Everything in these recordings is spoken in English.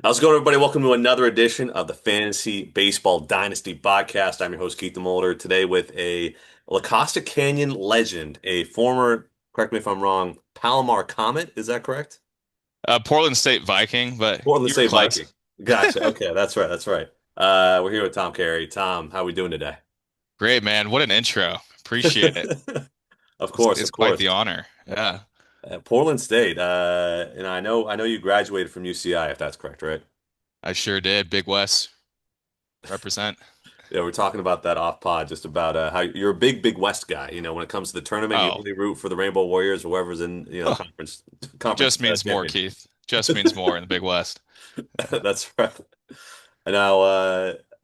How's it going, everybody? Welcome to another edition of the Fantasy Baseball Dynasty podcast. I'm your host, Keith Demolder, today with a La Costa Canyon legend, a former, correct me if I'm wrong, Palomar Comet. Is that correct? Portland State Viking, but Portland you were State close. Viking. Gotcha. Okay, that's right. That's right. We're here with Tom Carey. Tom, how are we doing today? Great, man. What an intro. Appreciate it. Of It's, course, it's of quite course. the honor. Yeah, Portland State. And I know you graduated from UCI, if that's correct, right? I sure did. Big West represent. Yeah, we're talking about that off pod, just about how you're a big West guy. When it comes to the tournament, you Oh, only root for the Rainbow Warriors or whoever's in, conference just means more, champion. Keith. Just means more in the Big West. That's right. And now,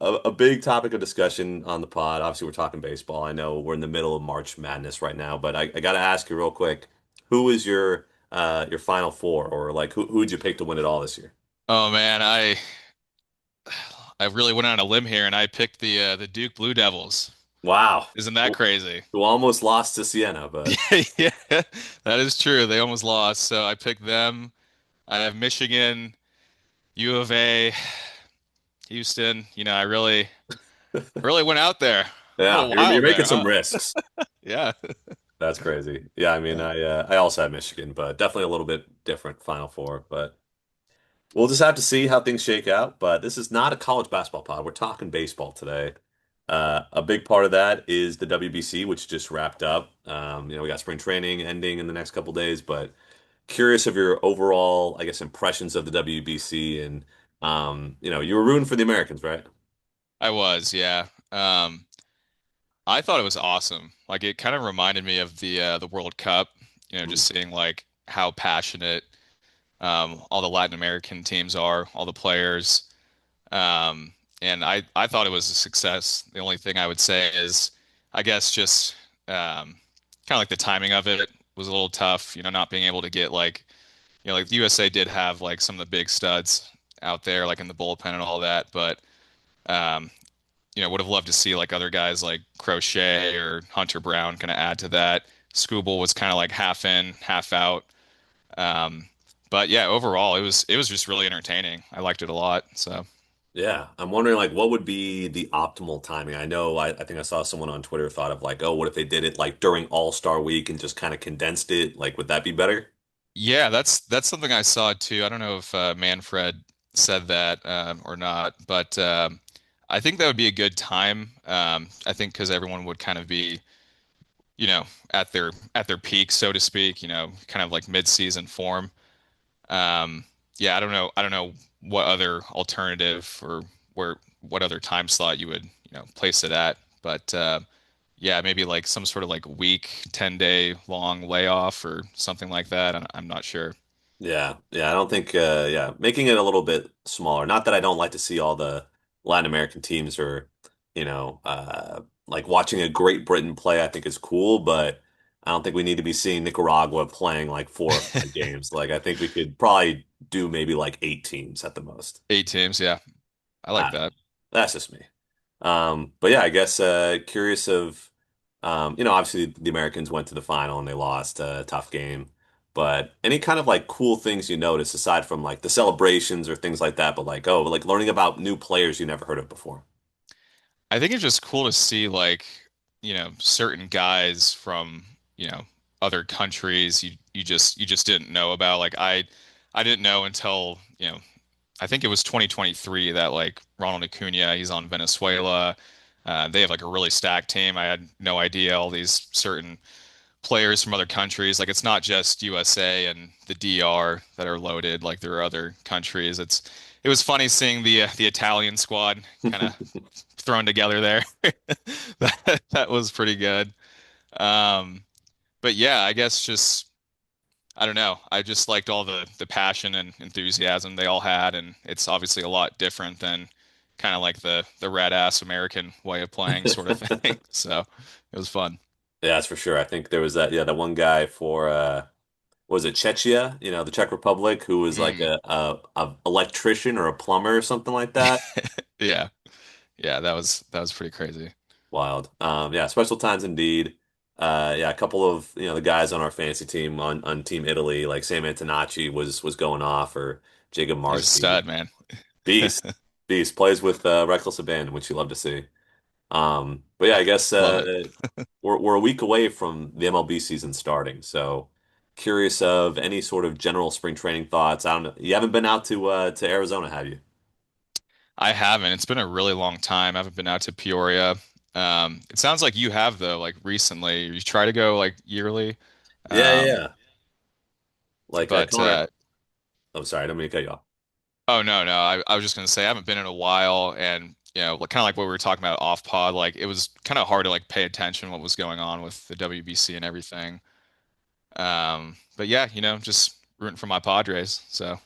a big topic of discussion on the pod. Obviously, we're talking baseball. I know we're in the middle of March Madness right now, but I got to ask you real quick, who is your Final Four, or like who'd you pick to win it all this year? Oh man, I really went on a limb here and I picked the Duke Blue Devils. Wow, Isn't that crazy? who almost lost to Siena, but Yeah, that is true. They almost lost, so I picked them. I have Michigan, U of A, Houston. I really went out there. A yeah, little you're wild making there, some huh? risks. Yeah. That's crazy. Yeah, I mean, Yeah. I also had Michigan, but definitely a little bit different Final Four. But we'll just have to see how things shake out. But this is not a college basketball pod. We're talking baseball today. A big part of that is the WBC, which just wrapped up. We got spring training ending in the next couple days, but curious of your overall, I guess, impressions of the WBC. And you were rooting for the Americans, right? I was, yeah. I thought it was awesome. Like it kind of reminded me of the World Cup, Mm. just seeing like how passionate all the Latin American teams are, all the players. And I thought it was a success. The only thing I would say is, I guess just kind of like the timing of it was a little tough, not being able to get like, like the USA did have like some of the big studs out there, like in the bullpen and all that, but um, would have loved to see like other guys like Crochet or Hunter Brown kind of add to that. Scooble was kind of like half in, half out. Um, but yeah, overall, it was just really entertaining. I liked it a lot. So Yeah, I'm wondering like what would be the optimal timing. I know I think I saw someone on Twitter thought of like, oh, what if they did it like during All-Star week and just kind of condensed it? Like, would that be better? yeah, that's something I saw too. I don't know if Manfred said that or not, but I think that would be a good time. I think because everyone would kind of be, you know, at their peak, so to speak. Kind of like mid-season form. Um, yeah, I don't know what other alternative or what other time slot you would, place it at. But yeah, maybe like some sort of like week, 10-day long layoff or something like that. I'm not sure. Yeah, yeah, I don't think yeah, making it a little bit smaller. Not that I don't like to see all the Latin American teams or like watching a Great Britain play, I think is cool, but I don't think we need to be seeing Nicaragua playing like 4 or 5 games. Like I think we could probably do maybe like 8 teams at the most. 8 teams, yeah. I like Ah, that. that's just me. But yeah, I guess curious of obviously the Americans went to the final and they lost a tough game. But any kind of like cool things you notice aside from like the celebrations or things like that, but like like learning about new players you never heard of before. I think it's just cool to see like, certain guys from, other countries you just didn't know about. Like I didn't know until, I think it was 2023 that like Ronald Acuna, he's on Venezuela. They have like a really stacked team. I had no idea all these certain players from other countries. Like it's not just USA and the DR that are loaded. Like there are other countries. It was funny seeing the Italian squad kind of thrown together there. That was pretty good. Um, but yeah, I guess just I don't know. I just liked all the passion and enthusiasm they all had, and it's obviously a lot different than kind of like the red ass American way of playing sort of thing. So it was fun. Yeah, that's for sure. I think there was that one guy for was it Czechia, the Czech Republic, who was like Mm. a electrician or a plumber or something like that. Yeah, yeah, that was pretty crazy. Wild. Yeah, special times indeed. Yeah, a couple of the guys on our fantasy team on Team Italy, like Sam Antonacci was going off, or Jacob He's a Marcy. stud, man. Beast. Beast plays with reckless abandon, which you love to see. But yeah, I guess Love it. we're a week away from the MLB season starting. So curious of any sort of general spring training thoughts. I don't know. You haven't been out to Arizona, have you? I haven't. It's been a really long time. I haven't been out to Peoria. It sounds like you have though, like recently. You try to go like yearly. Yeah, yeah, Um, yeah. Like but Connor. Oh, sorry, I don't mean to cut you off. oh no, no. I was just gonna say I haven't been in a while, and kind of like what we were talking about off pod. Like it was kind of hard to like pay attention what was going on with the WBC and everything. But yeah, just rooting for my Padres. So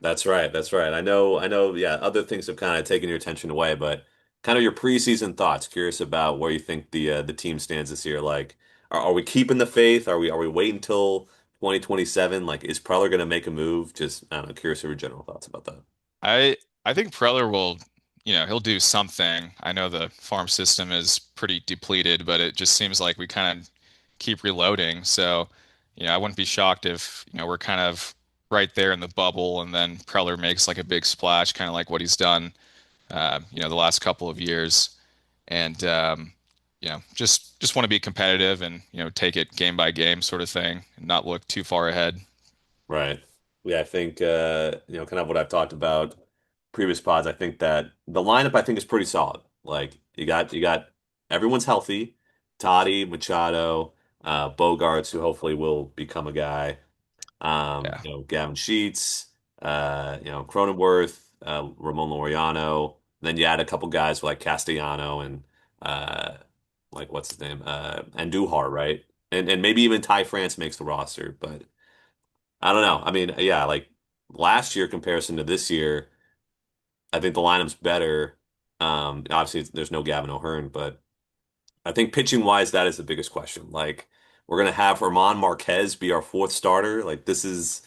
That's right. That's right. I know, yeah, other things have kind of taken your attention away, but kind of your preseason thoughts. Curious about where you think the team stands this year. Like, are we keeping the faith? Are we waiting until 2027? Like, is Preller going to make a move? Just, I don't know, curious of your general thoughts about that. I think Preller will, he'll do something. I know the farm system is pretty depleted, but it just seems like we kind of keep reloading. So, I wouldn't be shocked if, we're kind of right there in the bubble and then Preller makes like a big splash, kind of like what he's done, the last couple of years. And, just want to be competitive and, take it game by game sort of thing and not look too far ahead. Right. Yeah, I think kind of what I've talked about previous pods. I think that the lineup I think is pretty solid. Like you got everyone's healthy. Toddy, Machado, Bogarts, who hopefully will become a guy. Yeah. Gavin Sheets, Cronenworth, Ramon Laureano. Then you add a couple guys like Castellano and uh, like what's his name? And Duhar, right? And maybe even Ty France makes the roster, but I don't know. I mean, yeah, like last year comparison to this year, I think the lineup's better. Obviously there's no Gavin O'Hearn, but I think pitching wise, that is the biggest question. Like we're gonna have Herman Marquez be our fourth starter. Like this is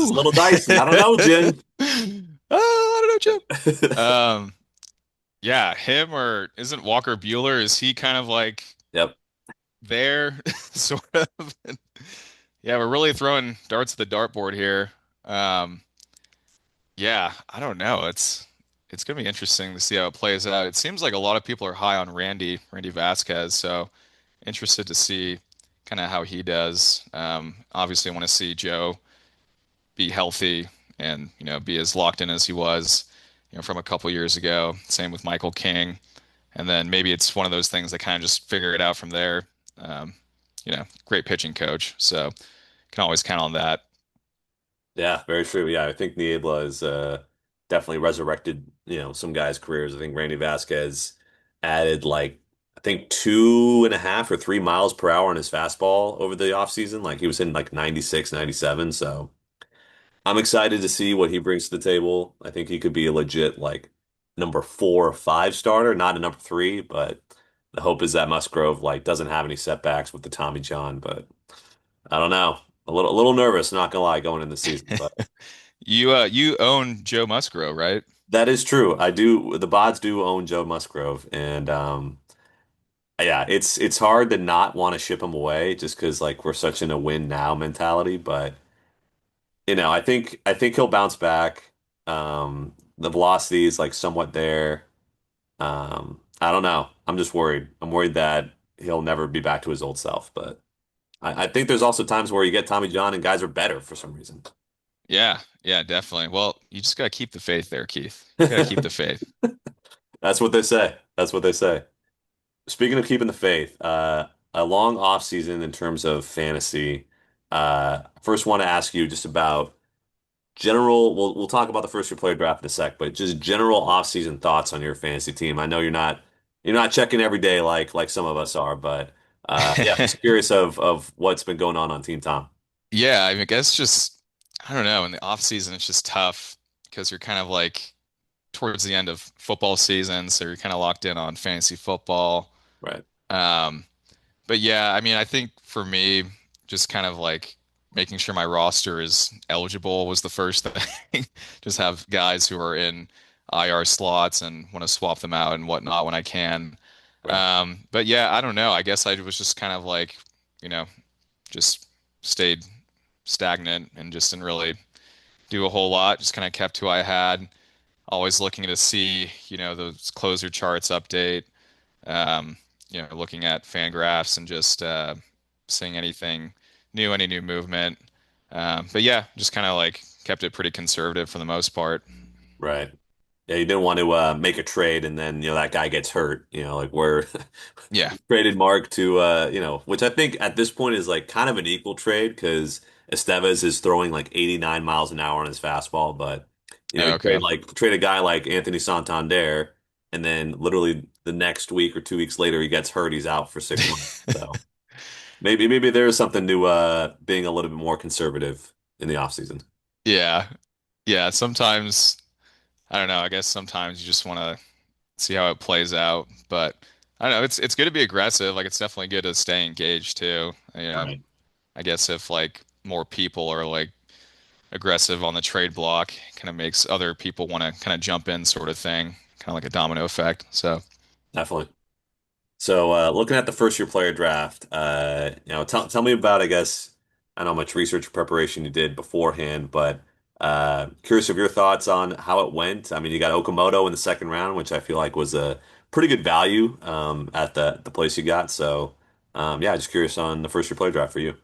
a Woo! little dicey. I don't know, Jim. Oh, I don't know, Chip. Yeah, him or isn't Walker Bueller? Is he kind of like Yep. there, sort of? Yeah, we're really throwing darts at the dartboard here. Um, yeah, I don't know. It's gonna be interesting to see how it plays out. It seems like a lot of people are high on Randy Vasquez, so interested to see kind of how he does. Obviously, I want to see Joe be healthy and be as locked in as he was, from a couple years ago. Same with Michael King. And then maybe it's one of those things that kind of just figure it out from there. Um, Great pitching coach, so can always count on that. Yeah, very true. Yeah, I think Niebla has definitely resurrected, some guys' careers. I think Randy Vasquez added like I think 2.5 or 3 miles per hour on his fastball over the offseason. Like he was in like 96, 97. So I'm excited to see what he brings to the table. I think he could be a legit like number 4 or 5 starter, not a number three, but the hope is that Musgrove like doesn't have any setbacks with the Tommy John, but I don't know. A little nervous, not gonna lie, going in the season, but You own Joe Musgrove, right? that is true. I do. The Bods do own Joe Musgrove, and yeah, it's hard to not want to ship him away just because like we're such in a win now mentality. But I think he'll bounce back. The velocity is like somewhat there. I don't know. I'm just worried. I'm worried that he'll never be back to his old self. But I think there's also times where you get Tommy John and guys are better for some reason. Yeah, yeah, definitely. Well, you just gotta keep the faith there, Keith. Gotta keep the faith. That's what they say. That's what they say. Speaking of keeping the faith, a long off season in terms of fantasy. First, want to ask you just about general. We'll talk about the first year player draft in a sec, but just general off season thoughts on your fantasy team. I know you're not checking every day like some of us are, but yeah, just curious of what's been going on Team Tom. Yeah, I mean, I guess just I don't know. In the off season, it's just tough because you're kind of like towards the end of football season, so you're kind of locked in on fantasy football. Right, Um, but yeah, I mean, I think for me, just kind of like making sure my roster is eligible was the first thing. Just have guys who are in IR slots and want to swap them out and whatnot when I can. right. But yeah, I don't know. I guess I was just kind of like, you know, just stayed stagnant and just didn't really do a whole lot. Just kind of kept who I had. always looking to see, those closer charts update. Um, looking at fan graphs and just seeing anything new, any new movement. But yeah, just kind of like kept it pretty conservative for the most part. Right. Yeah, you didn't want to make a trade and then, that guy gets hurt, like where Yeah. we traded Mark to which I think at this point is like kind of an equal trade because Estevez is throwing like 89 miles an hour on his fastball, but you Okay. trade a guy like Anthony Santander and then literally the next week or 2 weeks later he gets hurt, he's out for 6 months. So maybe there is something to being a little bit more conservative in the offseason. Yeah. Yeah. Sometimes, I don't know, I guess sometimes you just want to see how it plays out. But I don't know, it's good to be aggressive. Like it's definitely good to stay engaged too. Right. I guess if like more people are like aggressive on the trade block, kind of makes other people want to kind of jump in sort of thing, kind of like a domino effect. So Definitely. So, looking at the first year player draft, tell me about, I guess, I don't know how much research or preparation you did beforehand, but curious of your thoughts on how it went. I mean, you got Okamoto in the second round, which I feel like was a pretty good value at the place you got. So, yeah, just curious on the first year player draft for you.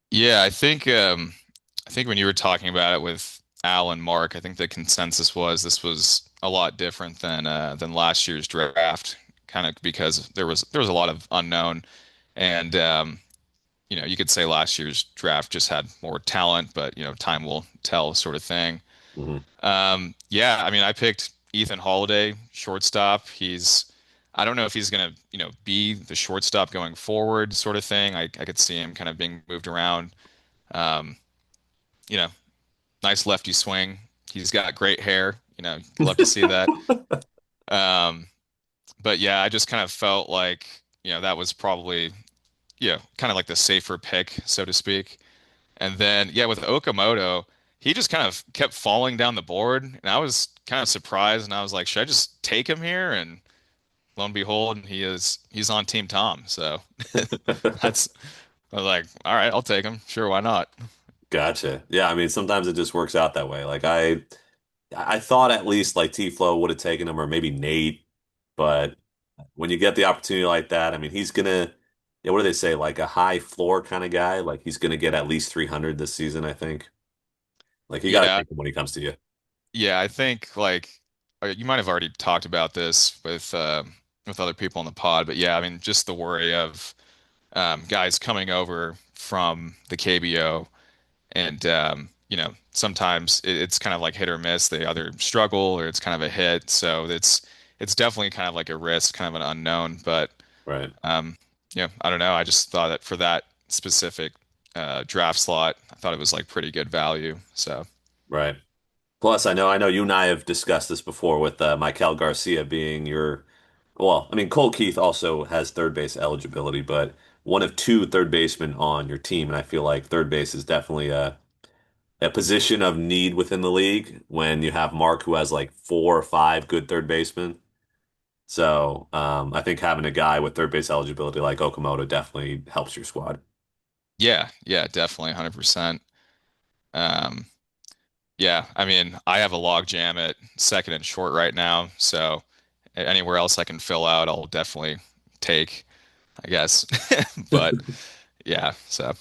yeah, I think when you were talking about it with Al and Mark, I think the consensus was this was a lot different than last year's draft, kind of because there was a lot of unknown, and you could say last year's draft just had more talent, but time will tell, sort of thing. Hmm. Yeah, I mean, I picked Ethan Holiday, shortstop. I don't know if he's gonna be the shortstop going forward, sort of thing. I could see him kind of being moved around. Um, you know, nice lefty swing. He's got great hair. Love to see that. Um, but yeah, I just kind of felt like, that was probably, kind of like the safer pick, so to speak. And then, yeah, with Okamoto, he just kind of kept falling down the board. And I was kind of surprised. And I was like, should I just take him here? And lo and behold, he's on Team Tom. So that's, I was like, all right, I'll take him. Sure, why not? Gotcha. Yeah, I mean, sometimes it just works out that way. Like I thought at least like T-Flow would have taken him or maybe Nate, but when you get the opportunity like that, I mean, he's gonna, yeah, what do they say? Like a high floor kind of guy. Like he's gonna get at least 300 this season, I think. Like you got to Yeah, take him when he comes to you. yeah, I think like you might have already talked about this with other people on the pod, but yeah, I mean, just the worry of guys coming over from the KBO, and sometimes it's kind of like hit or miss. They either struggle or it's kind of a hit. So it's definitely kind of like a risk, kind of an unknown. But Right. um, I don't know. I just thought that for that specific draft slot, I thought it was like pretty good value. So Right. Plus, I know you and I have discussed this before with Michael Garcia being your, well, I mean, Cole Keith also has third base eligibility, but one of two third basemen on your team, and I feel like third base is definitely a position of need within the league when you have Mark who has like four or five good third basemen. So I think having a guy with third base eligibility like Okamoto definitely helps your squad. yeah, yeah, definitely 100%. Um, yeah, I mean, I have a log jam at second and short right now, so anywhere else I can fill out, I'll definitely take, I guess. But yeah, so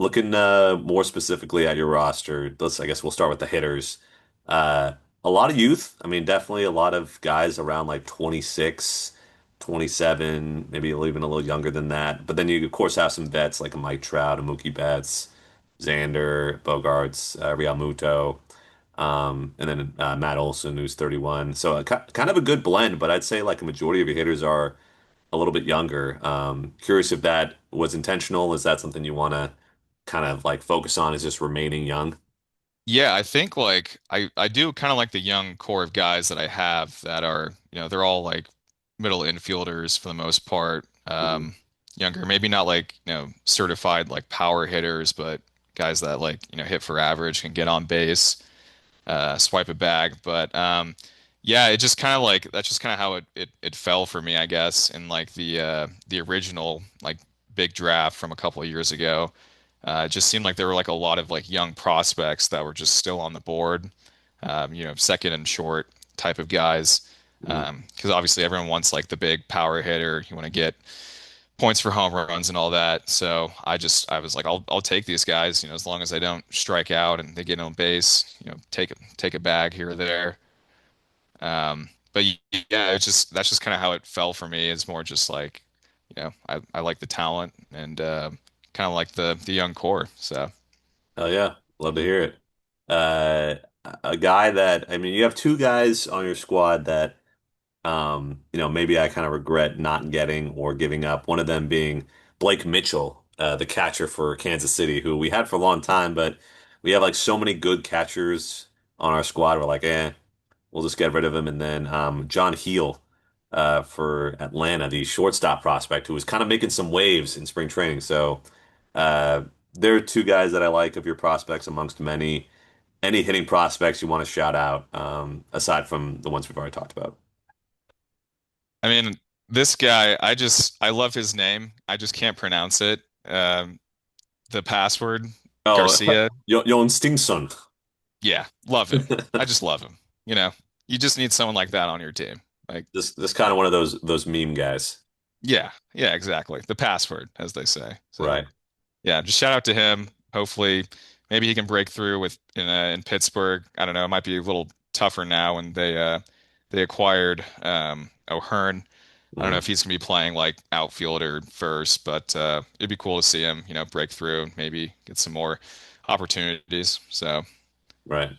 Looking more specifically at your roster, I guess we'll start with the hitters. Uh, a lot of youth. I mean, definitely a lot of guys around like 26, 27, maybe even a little younger than that. But then you, of course, have some vets like a Mike Trout, a Mookie Betts, Xander, Bogarts, Real Muto, and then Matt Olson, who's 31. So kind of a good blend, but I'd say like a majority of your hitters are a little bit younger. Curious if that was intentional. Is that something you want to kind of like focus on? Is just remaining young? yeah, I think like I do kind of like the young core of guys that I have that are, they're all like middle infielders for the most part. Mhm. Younger, maybe not like, certified like power hitters, but guys that like, hit for average, can get on base, swipe it back. But yeah, it just kind of like that's just kind of how it fell for me, I guess, in like the original like big draft from a couple of years ago. It just seemed like there were like a lot of like young prospects that were just still on the board. second and short type of guys. Mm. Because obviously everyone wants like the big power hitter. You want to get points for home runs and all that. So I was like, I'll take these guys, as long as they don't strike out and they get on base, take a bag here or there. But yeah, it's just that's just kind of how it fell for me. It's more just like, I like the talent and kind of like the young core. So Hell yeah, love to hear it. Uh, a guy that I mean, you have two guys on your squad that maybe I kind of regret not getting or giving up. One of them being Blake Mitchell, the catcher for Kansas City, who we had for a long time, but we have like so many good catchers on our squad. We're like, we'll just get rid of him. And then John Heel for Atlanta, the shortstop prospect, who was kind of making some waves in spring training. So uh, there are two guys that I like of your prospects amongst many. Any hitting prospects you want to shout out, aside from the ones we've already talked about? I mean, this guy, I love his name. I just can't pronounce it. The password, Oh, Garcia. Jon Stingson. Yeah, love him. I just love him. You know, you just need someone like that on your team. Like, This kind of one of those meme guys. yeah, yeah, exactly. The password, as they say. So, Right. yeah, just shout out to him. Hopefully, maybe he can break through in Pittsburgh. I don't know. It might be a little tougher now when they acquired O'Hearn. I don't know Mhm. if he's gonna be playing like outfielder first, but it'd be cool to see him, break through and maybe get some more opportunities. So, Right.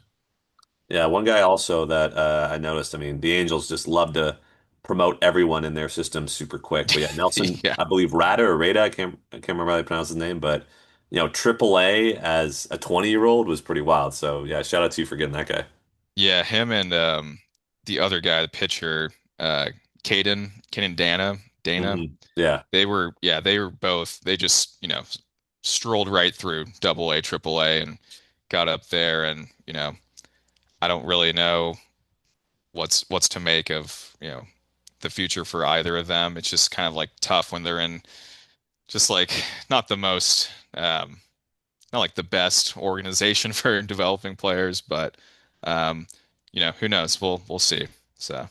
Yeah, one guy also that I noticed, I mean, the Angels just love to promote everyone in their system super quick. But yeah, Nelson, yeah, I believe Rada or Rada, I can't remember how to pronounce his name, but AAA as a 20-year-old was pretty wild. So yeah, shout out to you for getting that guy. yeah, him and the other guy, the pitcher, uh, Caden Dana. Yeah, They were both, they just, strolled right through double A, triple A and got up there. And, I don't really know what's to make of, the future for either of them. It's just kind of like tough when they're in just like not the most, not like the best organization for developing players, but, um, who knows? We'll see. So.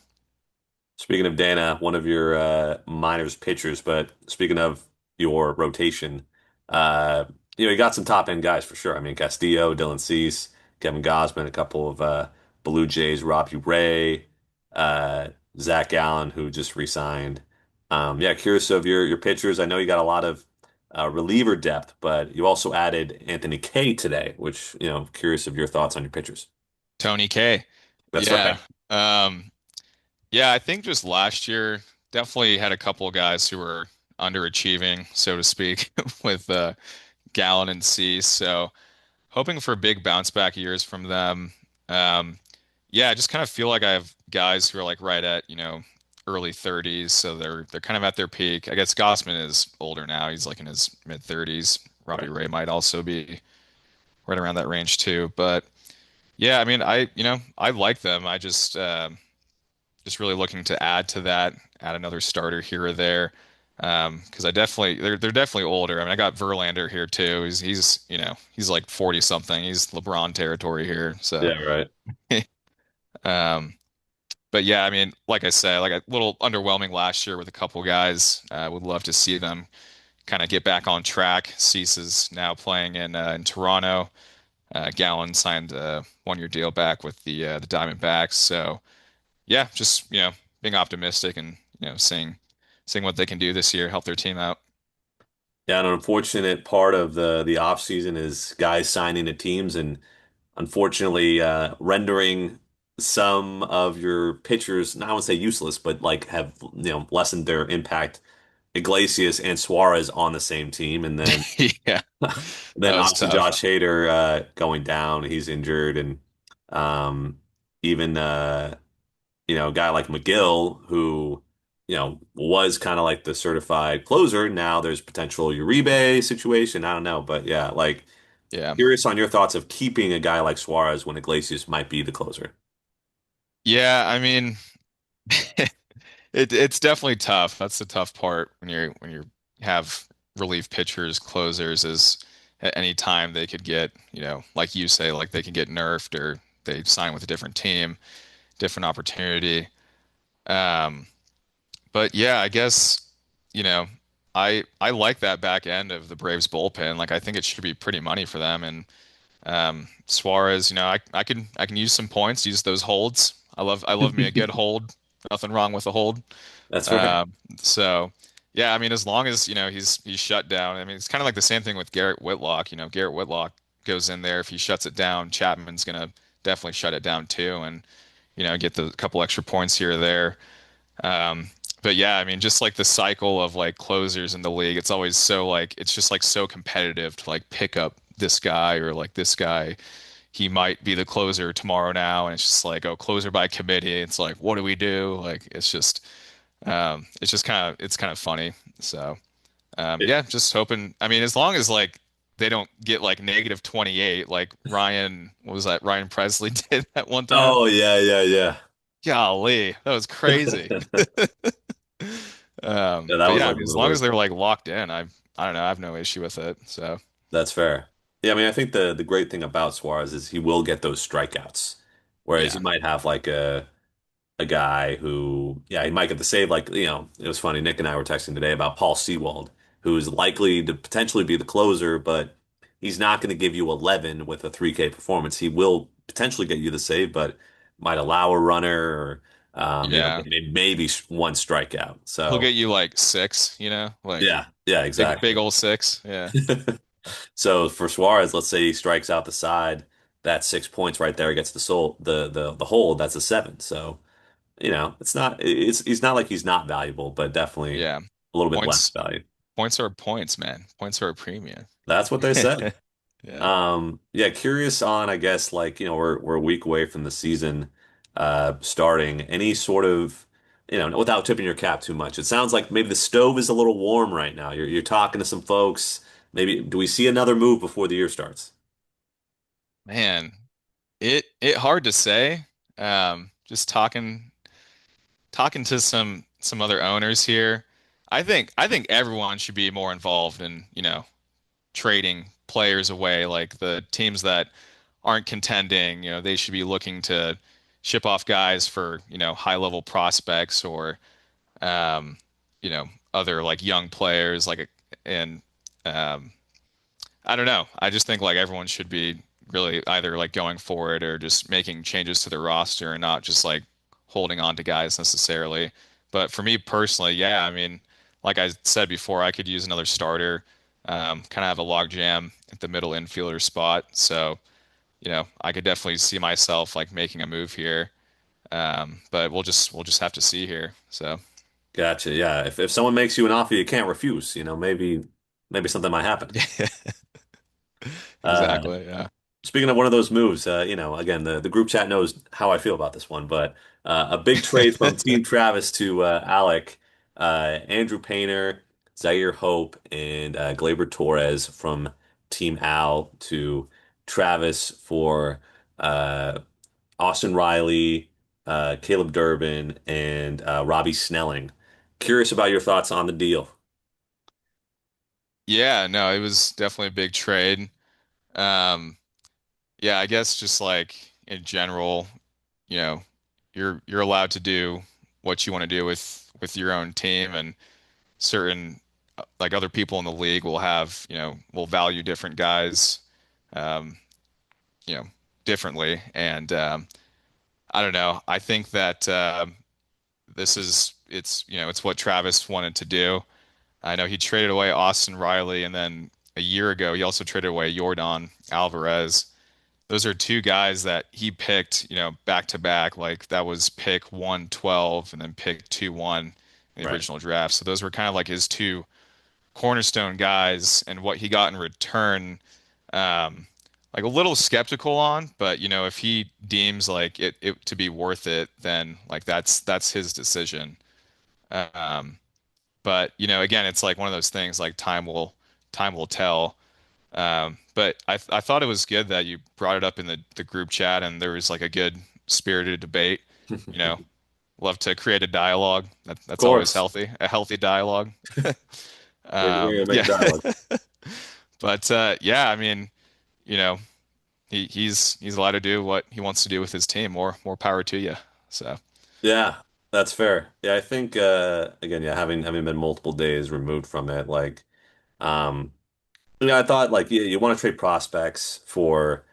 speaking of Dana, one of your minors pitchers, but speaking of your rotation, uh, you got some top end guys for sure. I mean, Castillo, Dylan Cease, Kevin Gausman, a couple of Blue Jays, Robbie Ray, uh, Zach Allen, who just re-signed. Yeah, curious of your pitchers. I know you got a lot of reliever depth, but you also added Anthony Kay today, which, curious of your thoughts on your pitchers. Tony K. That's Yeah. right. Um, yeah, I think just last year definitely had a couple of guys who were underachieving, so to speak, with Gallon and Cease. So hoping for big bounce back years from them. Um, yeah, I just kind of feel like I have guys who are like right at, early 30s, so they're kind of at their peak. I guess Gossman is older now. He's like in his mid 30s. Robbie Right. Ray might also be right around that range too. But yeah, I mean, I like them. I just really looking to add to that, add another starter here or there. Because they're definitely older. I mean, I got Verlander here too. He's like 40 something. He's LeBron territory here. So, Yeah, right. um, but yeah, I mean, like I said, like a little underwhelming last year with a couple guys. Would love to see them kind of get back on track. Cease is now playing in Toronto. Gallen signed a 1 year deal back with the Diamondbacks. So yeah, just being optimistic and seeing what they can do this year, help their team out. Yeah, an unfortunate part of the off season is guys signing to teams and unfortunately rendering some of your pitchers, not I would say useless, but like have lessened their impact. Iglesias and Suarez on the same team, and then Yeah, then that was obviously tough. Josh Hader going down, he's injured, and um, even a guy like McGill who was kind of like the certified closer. Now there's potential Uribe situation. I don't know, but yeah, like Yeah, curious on your thoughts of keeping a guy like Suarez when Iglesias might be the closer. yeah. I mean, it's definitely tough. That's the tough part when you have relief pitchers, closers, is at any time they could get, like you say, like they can get nerfed or they sign with a different team, different opportunity. Um, but yeah, I guess, you know, I like that back end of the Braves bullpen. Like I think it should be pretty money for them. And Suarez, I can use some points, use those holds. I love me a good hold. Nothing wrong with a hold. That's fair. So yeah, I mean, as long as he's shut down. I mean, it's kind of like the same thing with Garrett Whitlock. Garrett Whitlock goes in there. If he shuts it down, Chapman's gonna definitely shut it down too, and get the couple extra points here or there. Um, but yeah, I mean, just like the cycle of like closers in the league, it's always so like it's just like so competitive to like pick up this guy or like this guy. He might be the closer tomorrow now, and it's just like, oh, closer by committee. It's like, what do we do? Like, it's just kind of funny. So It- yeah, just hoping. I mean, as long as like they don't get like negative 28, like Ryan, what was that? Ryan Presley did that one time. oh yeah, yeah, yeah. Golly, that was crazy. Yeah, that But was yeah, I like a mean, as little long as weird. they're like locked in, I don't know, I have no issue with it. So That's fair. Yeah, I mean, I think the great thing about Suarez is he will get those strikeouts, whereas you yeah, might have like a guy who, yeah, he might get the save. Like, it was funny. Nick and I were texting today about Paul Sewald, who's likely to potentially be the closer, but he's not going to give you 11 with a 3K performance. He will potentially get you the save, but might allow a runner or, yeah, maybe one strikeout. he'll So, get you like six, like yeah, yeah, big exactly. old six. Yeah, So for Suarez, let's say he strikes out the side, that's 6 points right there. He gets the soul, the hold. That's a seven. So he's not like he's not valuable, but definitely yeah. a little bit less Points, value. points are points, man. Points are a premium. That's what they said. Yeah. Yeah, curious on, I guess, like, we're a week away from the season starting. Any sort of, without tipping your cap too much. It sounds like maybe the stove is a little warm right now. You're talking to some folks. Maybe do we see another move before the year starts? Man, it hard to say. Just talking to some other owners here. I think everyone should be more involved in, trading players away. Like the teams that aren't contending, they should be looking to ship off guys for, high level prospects or um, other like young players and um I don't know. I just think like everyone should be really either like going for it or just making changes to their roster and not just like holding on to guys necessarily. But for me personally, yeah, I mean, like I said before, I could use another starter. Kind of have a log jam at the middle infielder spot. So, I could definitely see myself like making a move here. But we'll just have to see here. So, Gotcha. Yeah. If someone makes you an offer you can't refuse, maybe something might happen. Uh, exactly. Yeah. Speaking of one of those moves, again, the group chat knows how I feel about this one, but a big trade from Team Travis to Alec, Andrew Painter, Zaire Hope, and Gleyber Torres from Team Al to Travis for uh, Austin Riley, Caleb Durbin, and Robbie Snelling. Curious about your thoughts on the deal. Yeah, no, it was definitely a big trade. Um, yeah, I guess just like in general, you know, you're allowed to do what you want to do with your own team, and certain like other people in the league will have, will value different guys, um, you know, differently. And I don't know. I think that it's what Travis wanted to do. I know he traded away Austin Riley, and then a year ago he also traded away Yordan Alvarez. Those are two guys that he picked, back to back. Like that was pick 112 and then pick 2-1 in the Right. original draft. So those were kind of like his two cornerstone guys, and what he got in return, um, like a little skeptical on. But if he deems like it to be worth it, then like that's his decision. Um, but again, it's like one of those things like time will tell. But I thought it was good that you brought it up in the group chat and there was like a good spirited debate. You know, love to create a dialogue. Of That's always course. healthy, a healthy dialogue. We're gonna make Yeah, dialogue. but yeah, I mean, you know, he's allowed to do what he wants to do with his team. More power to you. So Yeah, that's fair. Yeah, I think again, yeah, having been multiple days removed from it, like um I thought like you want to trade prospects for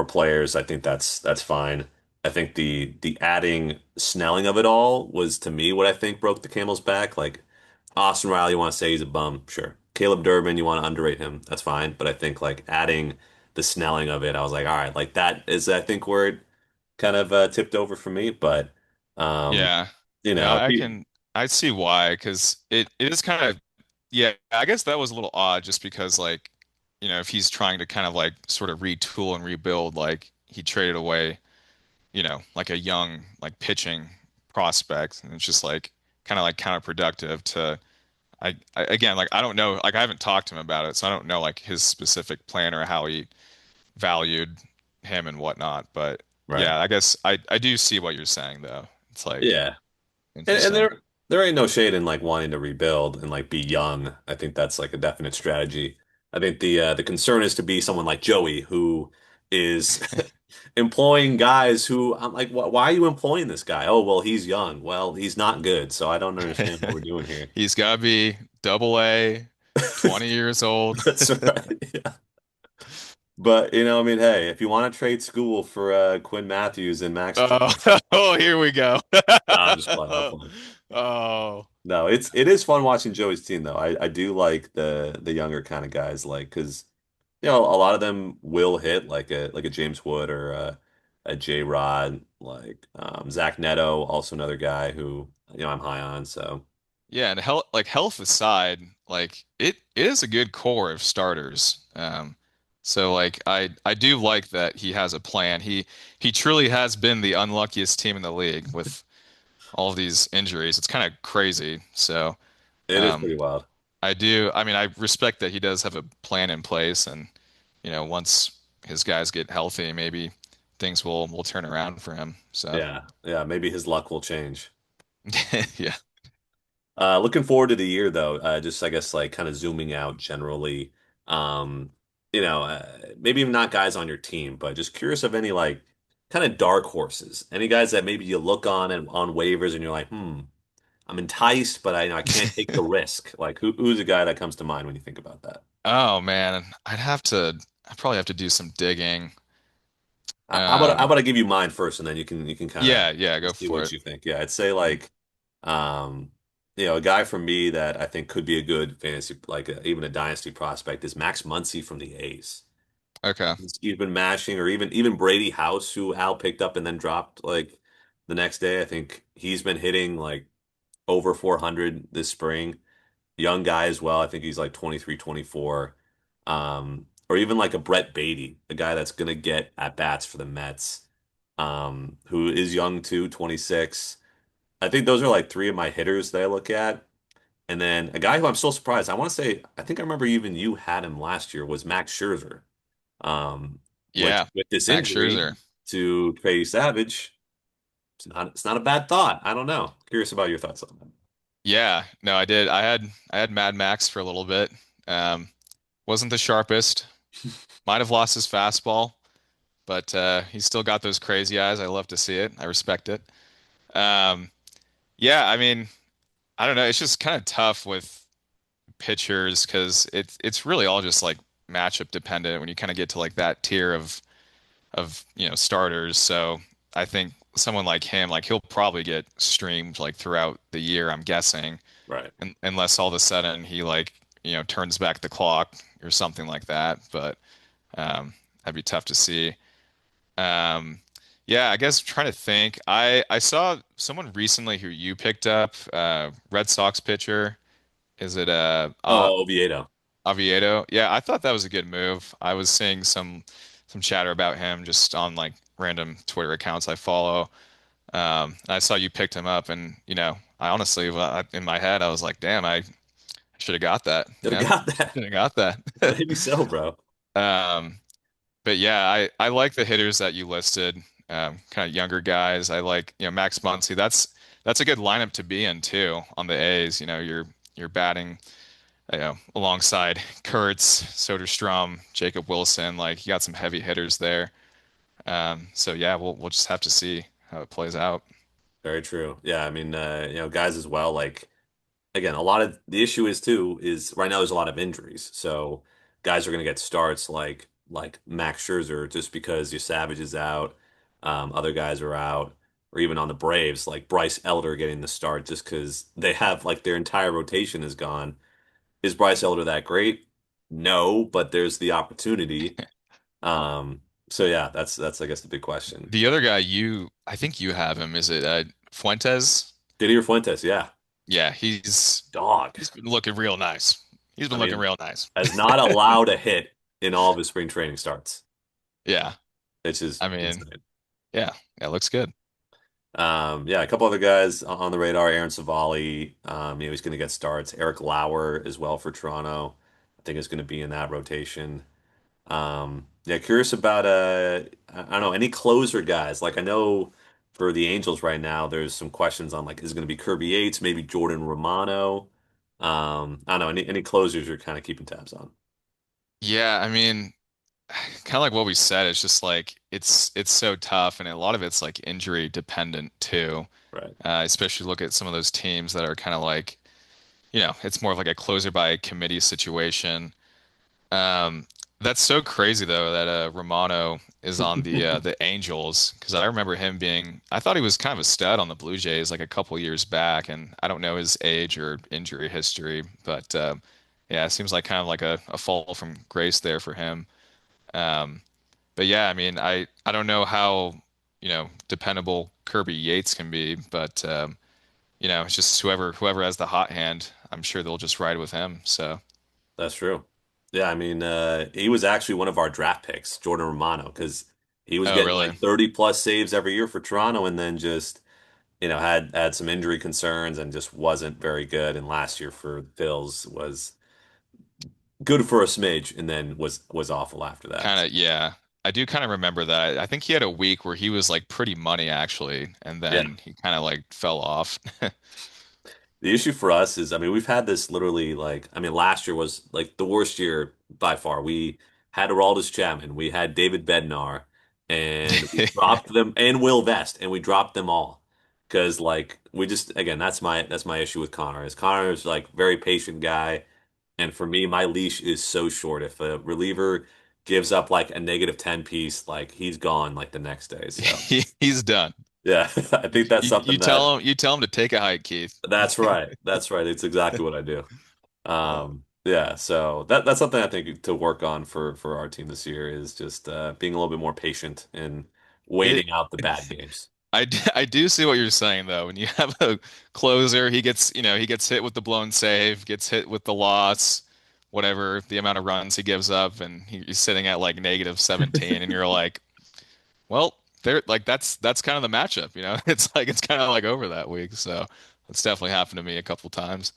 players. I think that's fine. I think the adding Snelling of it all was to me what I think broke the camel's back. Like Austin Riley, you want to say he's a bum, sure. Caleb Durbin, you want to underrate him, that's fine. But I think like adding the Snelling of it, I was like, all right, like that is I think where it kind of tipped over for me. But um, yeah, you no, know, he, I see why because it is kind of yeah. I guess that was a little odd just because like if he's trying to kind of like sort of retool and rebuild, like he traded away like a young like pitching prospect, and it's just like kind of like counterproductive to again like I don't know like I haven't talked to him about it, so I don't know like his specific plan or how he valued him and whatnot. But right. yeah, I guess I do see what you're saying though. It's like Yeah. And interesting. there ain't no shade in like wanting to rebuild and like be young. I think that's like a definite strategy. I think the concern is to be someone like Joey who is employing guys who I'm like, why are you employing this guy? Oh, well, he's young. Well, he's not good, so I don't understand what we're doing here. He's got to be double A, 20 years old. That's right. Yeah. But I mean, hey, if you want to trade school for Quinn Matthews and Max, Oh, oh, here we go. no, I'm just playing. I'm playing. Oh, No, it is fun watching Joey's team though. I do like the younger kind of guys like because a lot of them will hit like a James Wood or a J Rod like Zach Neto, also another guy who I'm high on. So yeah, and health aside, like it is a good core of starters. So like I do like that he has a plan. He truly has been the unluckiest team in the league with all of these injuries. It's kind of crazy. So it is um pretty wild. I do. I mean, I respect that he does have a plan in place, and once his guys get healthy, maybe things will turn around for him. So Yeah, yeah. Maybe his luck will change. yeah. Looking forward to the year though. Just I guess like kind of zooming out generally. Um, maybe even not guys on your team, but just curious of any like kind of dark horses. Any guys that maybe you look on and on waivers and you're like, I'm enticed, but I can't take the risk. Like who's a guy that comes to mind when you think about that? Oh man, I'd probably have to do some digging. How Um, about I give you mine first, and then you can kind of yeah, yeah, go see for what it. you think. Yeah, I'd say like um, a guy for me that I think could be a good fantasy, like even a dynasty prospect, is Max Muncy from the A's. Okay. He's been mashing, or even Brady House, who Al picked up and then dropped like the next day. I think he's been hitting like over 400 this spring. Young guy as well. I think he's like 23, 24. Or even like a Brett Beatty, a guy that's gonna get at bats for the Mets, who is young too, 26. I think those are like three of my hitters that I look at. And then a guy who I'm still surprised. I want to say, I think I remember even you had him last year was Max Scherzer. Which Yeah, with this Max injury Scherzer. to Trey Savage, it's not a bad thought. I don't know. Curious about your thoughts on that. Yeah, no, I did. I had Mad Max for a little bit. Um, wasn't the sharpest. Might have lost his fastball, but he's still got those crazy eyes. I love to see it. I respect it. Um, yeah, I mean, I don't know. It's just kind of tough with pitchers because it's really all just like matchup dependent when you kind of get to like that tier of starters. So I think someone like him, like he'll probably get streamed like throughout the year, I'm guessing, Right. unless all of a sudden he like turns back the clock or something like that. But that'd be tough to see. Um, yeah, I guess trying to think. I saw someone recently who you picked up, Red Sox pitcher. Is it Oh, Oviedo. Oviedo? Yeah, I thought that was a good move. I was seeing some chatter about him just on like random Twitter accounts I follow. I saw you picked him up, and I honestly, in my head, I was like, damn, I should have got that. Could have got that. Should have got that. Maybe so, bro. Um, but yeah, I like the hitters that you listed. Kind of younger guys. I like Max Muncy. That's a good lineup to be in too on the A's. You're batting alongside Kurtz, Soderstrom, Jacob Wilson. Like you got some heavy hitters there. So yeah, we'll just have to see how it plays out. Very true. Yeah, I mean, guys as well, like again, a lot of the issue is too is right now there's a lot of injuries. So guys are going to get starts like Max Scherzer just because your Savage is out, other guys are out, or even on the Braves like Bryce Elder getting the start just because they have like their entire rotation is gone. Is Bryce Elder that great? No, but there's the opportunity. Um, so yeah, that's I guess the big question. The other guy I think you have him. Is it Fuentes? Didier Fuentes, yeah, Yeah, dog. he's been looking real nice. He's I been looking mean, real nice. has not allowed a hit in all of his spring training starts. Yeah, It's just I mean, insane. yeah, yeah, looks good. Yeah, a couple other guys on the radar. Aaron Savali, he's going to get starts. Eric Lauer as well for Toronto. I think is going to be in that rotation. Yeah, curious about I don't know, any closer guys. Like I know for the Angels right now, there's some questions on like is it going to be Kirby Yates, maybe Jordan Romano. I don't know, any closers you're kind of keeping tabs on. Yeah, I mean, kind of like what we said, it's just like it's so tough, and a lot of it's like injury dependent too. Right. Especially look at some of those teams that are kind of like, it's more of like a closer by committee situation. Um, that's so crazy though that Romano is on the Angels because I remember him being. I thought he was kind of a stud on the Blue Jays like a couple years back, and I don't know his age or injury history, but yeah, it seems like kind of like a fall from grace there for him. Um, but yeah, I mean, I don't know how dependable Kirby Yates can be, but it's just whoever has the hot hand. I'm sure they'll just ride with him. So, That's true. Yeah, I mean, he was actually one of our draft picks, Jordan Romano, because he was oh getting really? like 30 plus saves every year for Toronto and then just, had some injury concerns and just wasn't very good. And last year for the Phils was good for a smidge and then was awful after that. Kind of, yeah. I do kind of remember that. I think he had a week where he was like pretty money actually, and Yeah. then he kind of like fell off. The issue for us is, I mean, we've had this literally like, I mean, last year was like the worst year by far. We had Aroldis Chapman, we had David Bednar, and we dropped them, and Will Vest, and we dropped them all because like we just again that's my issue with Connor is Connor's like very patient guy, and for me my leash is so short. If a reliever gives up like a -10 piece, like he's gone like the next day. So He's done. yeah, I think that's You something that tell him to take a hike, Keith. that's right. That's right. It's exactly what I do. Yeah, so that's something I think to work on for our team this year is just being a little bit more patient and It waiting out the bad games. I do see what you're saying though. When you have a closer, he gets hit with the blown save, gets hit with the loss, whatever the amount of runs he gives up, and he's sitting at like -17, and you're like, well, there, like that's kind of the matchup. It's like it's kind of like over that week. So it's definitely happened to me a couple times.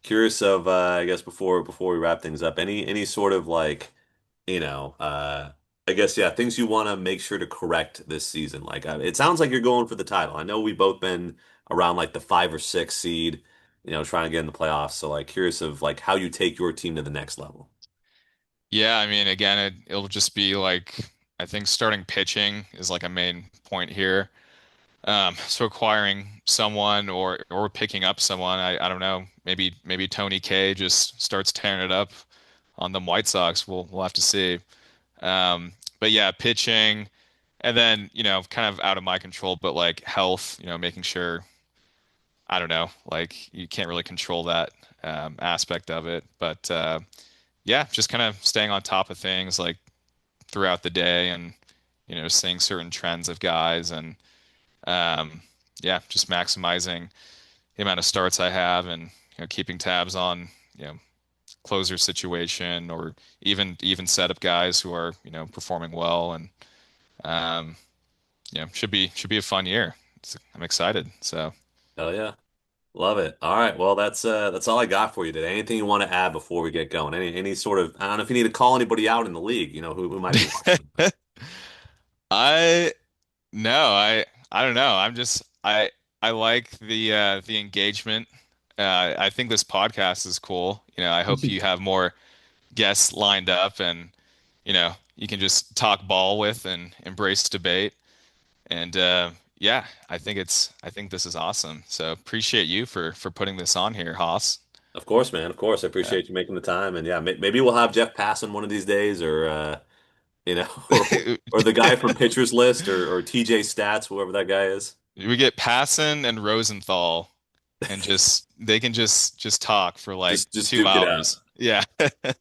Curious of I guess before we wrap things up, any sort of like, you know, uh I guess yeah, things you want to make sure to correct this season. Like it sounds like you're going for the title. I know we've both been around like the 5 or 6 seed, trying to get in the playoffs. So like curious of like how you take your team to the next level. Yeah, I mean, again, it'll just be like I think starting pitching is like a main point here. So acquiring someone or picking up someone, I don't know, maybe Tony K just starts tearing it up on them White Sox. We'll have to see. But yeah, pitching, and then kind of out of my control, but like health, making sure I don't know, like you can't really control that aspect of it, but yeah, just kind of staying on top of things like throughout the day and seeing certain trends of guys and um, yeah, just maximizing the amount of starts I have and keeping tabs on you know closer situation or even setup guys who are performing well and um, should be a fun year. I'm excited. So Hell yeah. Love it. All right. Well, that's all I got for you today. Anything you want to add before we get going? Any sort of I don't know if you need to call anybody out in the league, who might be watching. I no, I don't know. I like the engagement. I think this podcast is cool. I hope you have more guests lined up and you can just talk ball with and embrace debate. And yeah, I think this is awesome. So appreciate you for putting this on here, Haas. Of course, man. Of course. I Yeah. appreciate you making the time. And yeah, maybe we'll have Jeff Passan one of these days or you know, or the guy from Pitcher's List or TJ Stats, whoever that guy is. We get Passon and Rosenthal, and just they can just talk for like Just two duke it out. hours. Yeah,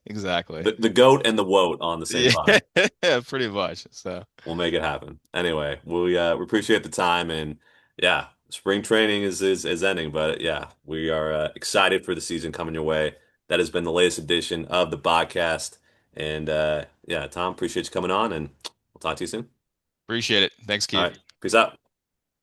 exactly. The goat and the woat on the same Yeah, pod. pretty much. So We'll make it happen. Anyway, we appreciate the time and yeah, spring training is ending, but yeah, we are excited for the season coming your way. That has been the latest edition of the podcast. And yeah, Tom, appreciate you coming on and we'll talk to you soon. appreciate it. Thanks, All Keith. right. Peace out.